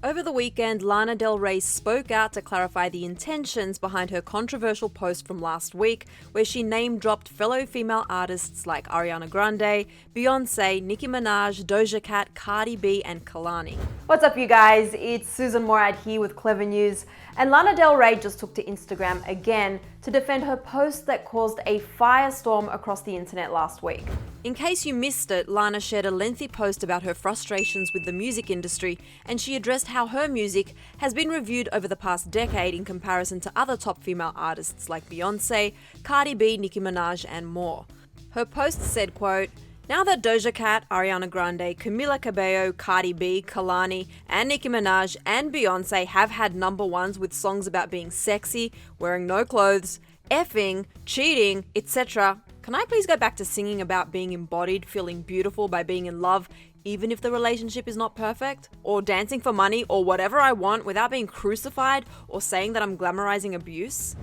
Over the weekend, Lana Del Rey spoke out to clarify the intentions behind her controversial post from last week, where she name-dropped fellow female artists like Ariana Grande, Beyonce, Nicki Minaj, Doja Cat, Cardi B, and Kehlani. What's up, you guys? It's Susan Morad here with Clevver News, and Lana Del Rey just took to Instagram again to defend her post that caused a firestorm across the internet last week. In case you missed it, Lana shared a lengthy post about her frustrations with the music industry, and she addressed how her music has been reviewed over the past decade in comparison to other top female artists like Beyonce, Cardi B, Nicki Minaj, and more. Her post said, quote, "Now that Doja Cat, Ariana Grande, Camila Cabello, Cardi B, Kehlani, and Nicki Minaj and Beyonce have had number ones with songs about being sexy, wearing no clothes, effing, cheating, etc., can I please go back to singing about being embodied, feeling beautiful by being in love, even if the relationship is not perfect? Or dancing for money or whatever I want without being crucified or saying that I'm glamorizing abuse?"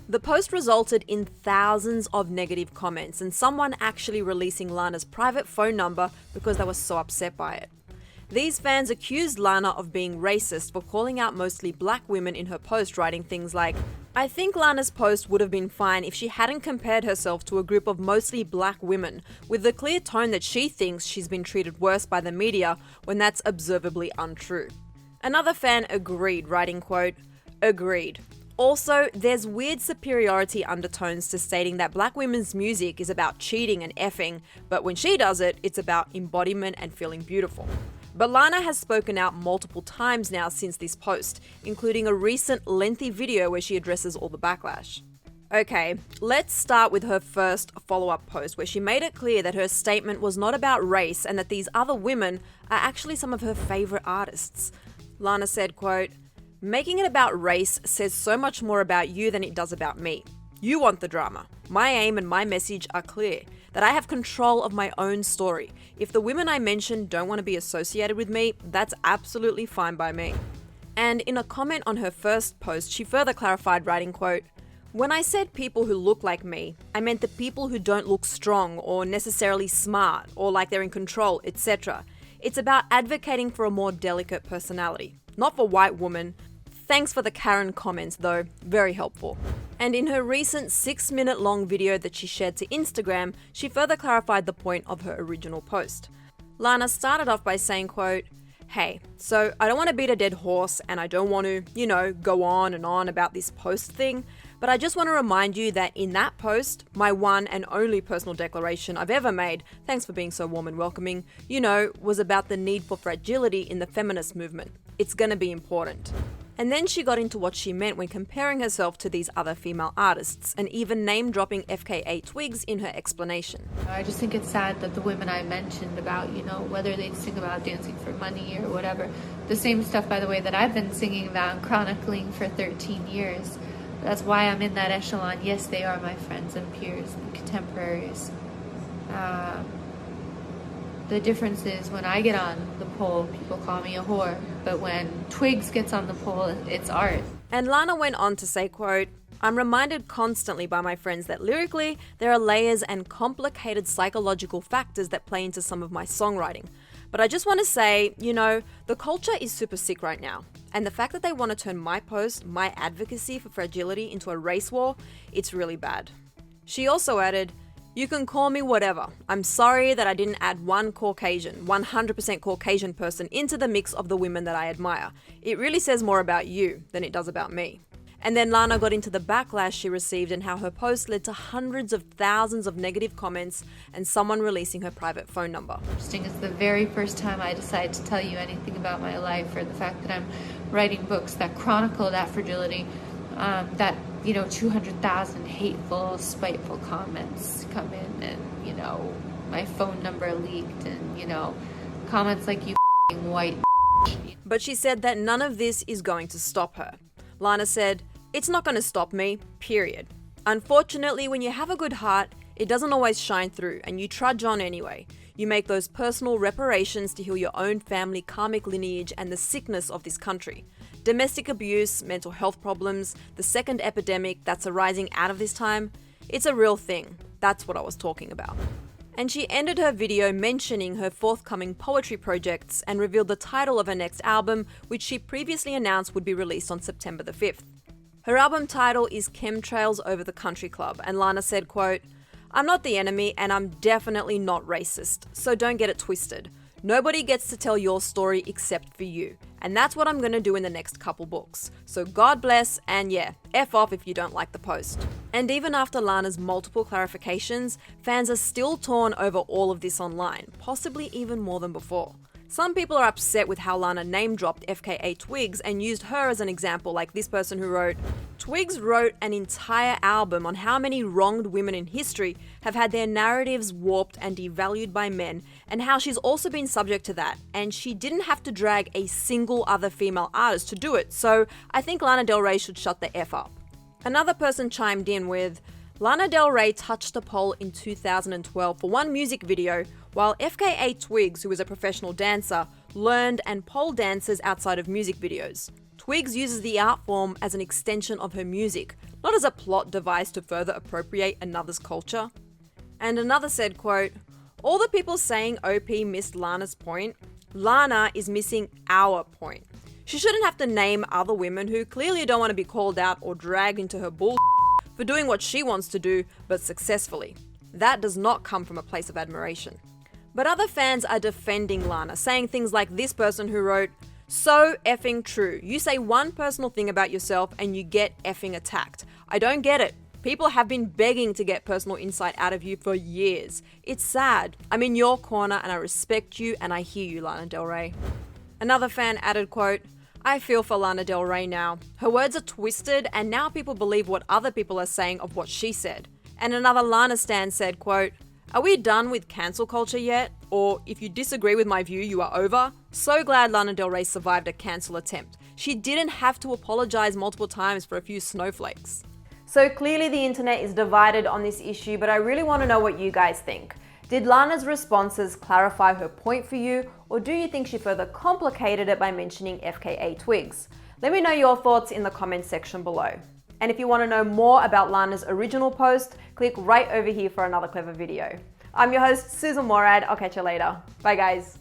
The post resulted in thousands of negative comments and someone actually releasing Lana's private phone number because they were so upset by it. These fans accused Lana of being racist for calling out mostly black women in her post, writing things like, "I think Lana's post would have been fine if she hadn't compared herself to a group of mostly black women, with the clear tone that she thinks she's been treated worse by the media when that's observably untrue." Another fan agreed, writing, quote, "Agreed. Also, there's weird superiority undertones to stating that black women's music is about cheating and effing, but when she does it, it's about embodiment and feeling beautiful." But Lana has spoken out multiple times now since this post, including a recent lengthy video where she addresses all the backlash. Okay, let's start with her first follow-up post where she made it clear that her statement was not about race and that these other women are actually some of her favorite artists. Lana said, quote, "Making it about race says so much more about you than it does about me. You want the drama. My aim and my message are clear, that I have control of my own story. If the women I mentioned don't want to be associated with me, that's absolutely fine by me." And in a comment on her first post, she further clarified, writing, quote, "When I said people who look like me, I meant the people who don't look strong or necessarily smart or like they're in control, etc. It's about advocating for a more delicate personality, not for white women. Thanks for the Karen comments though, very helpful." And in her recent 6-minute long video that she shared to Instagram, she further clarified the point of her original post. Lana started off by saying, quote, "Hey, so I don't want to beat a dead horse and I don't want to, go on and on about this post thing, but I just want to remind you that in that post, my one and only personal declaration I've ever made, thanks for being so warm and welcoming, was about the need for fragility in the feminist movement. It's gonna be important." And then she got into what she meant when comparing herself to these other female artists, and even name-dropping FKA Twigs in her explanation. I just think it's sad that the women I mentioned about, whether they sing about dancing for money or whatever, the same stuff, by the way, that I've been singing about and chronicling for 13 years. That's why I'm in that echelon. Yes, they are my friends and peers and contemporaries. The difference is when I get on the pole, people call me a whore. But when Twigs gets on the pole, it's art. And Lana went on to say, quote, "I'm reminded constantly by my friends that lyrically, there are layers and complicated psychological factors that play into some of my songwriting. But I just want to say, the culture is super sick right now. And the fact that they want to turn my post, my advocacy for fragility, into a race war, it's really bad." She also added, "You can call me whatever. I'm sorry that I didn't add one Caucasian, 100% Caucasian person into the mix of the women that I admire. It really says more about you than it does about me." And then Lana got into the backlash she received and how her post led to hundreds of thousands of negative comments and someone releasing her private phone number. Interesting, it's the very first time I decided to tell you anything about my life, or the fact that I'm writing books that chronicle that fragility, that 200,000 hateful, spiteful comments come in, and my phone number leaked, and comments like "you f***ing white." But she said that none of this is going to stop her. Lana said, "It's not going to stop me, period. Unfortunately, when you have a good heart, it doesn't always shine through, and you trudge on anyway. You make those personal reparations to heal your own family karmic lineage and the sickness of this country. Domestic abuse, mental health problems, the second epidemic that's arising out of this time, it's a real thing. That's what I was talking about." And she ended her video mentioning her forthcoming poetry projects and revealed the title of her next album, which she previously announced would be released on September the 5th. Her album title is Chemtrails Over the Country Club, and Lana said, quote, "I'm not the enemy and I'm definitely not racist, so don't get it twisted. Nobody gets to tell your story except for you, and that's what I'm gonna do in the next couple books. So God bless, and yeah, F off if you don't like the post." And even after Lana's multiple clarifications, fans are still torn over all of this online, possibly even more than before. Some people are upset with how Lana name-dropped FKA Twigs and used her as an example, like this person who wrote, "Twigs wrote an entire album on how many wronged women in history have had their narratives warped and devalued by men, and how she's also been subject to that, and she didn't have to drag a single other female artist to do it, so I think Lana Del Rey should shut the F up." Another person chimed in with, "Lana Del Rey touched a pole in 2012 for one music video, while FKA Twigs, who is a professional dancer, learned and pole dances outside of music videos. Twigs uses the art form as an extension of her music, not as a plot device to further appropriate another's culture." And another said, quote, "All the people saying OP missed Lana's point, Lana is missing our point. She shouldn't have to name other women who clearly don't want to be called out or dragged into her bull for doing what she wants to do, but successfully. That does not come from a place of admiration." But other fans are defending Lana, saying things like this person who wrote, "So effing true. You say one personal thing about yourself and you get effing attacked. I don't get it. People have been begging to get personal insight out of you for years. It's sad. I'm in your corner and I respect you and I hear you, Lana Del Rey." Another fan added, quote, "I feel for Lana Del Rey now. Her words are twisted and now people believe what other people are saying of what she said." And another Lana stan said, quote, "Are we done with cancel culture yet? Or if you disagree with my view, you are over? So glad Lana Del Rey survived a cancel attempt. She didn't have to apologize multiple times for a few snowflakes." So clearly the internet is divided on this issue, but I really want to know what you guys think. Did Lana's responses clarify her point for you, or do you think she further complicated it by mentioning FKA Twigs? Let me know your thoughts in the comments section below. And if you want to know more about Lana's original post, click right over here for another Clevver video. I'm your host, Susan Morad. I'll catch you later. Bye guys.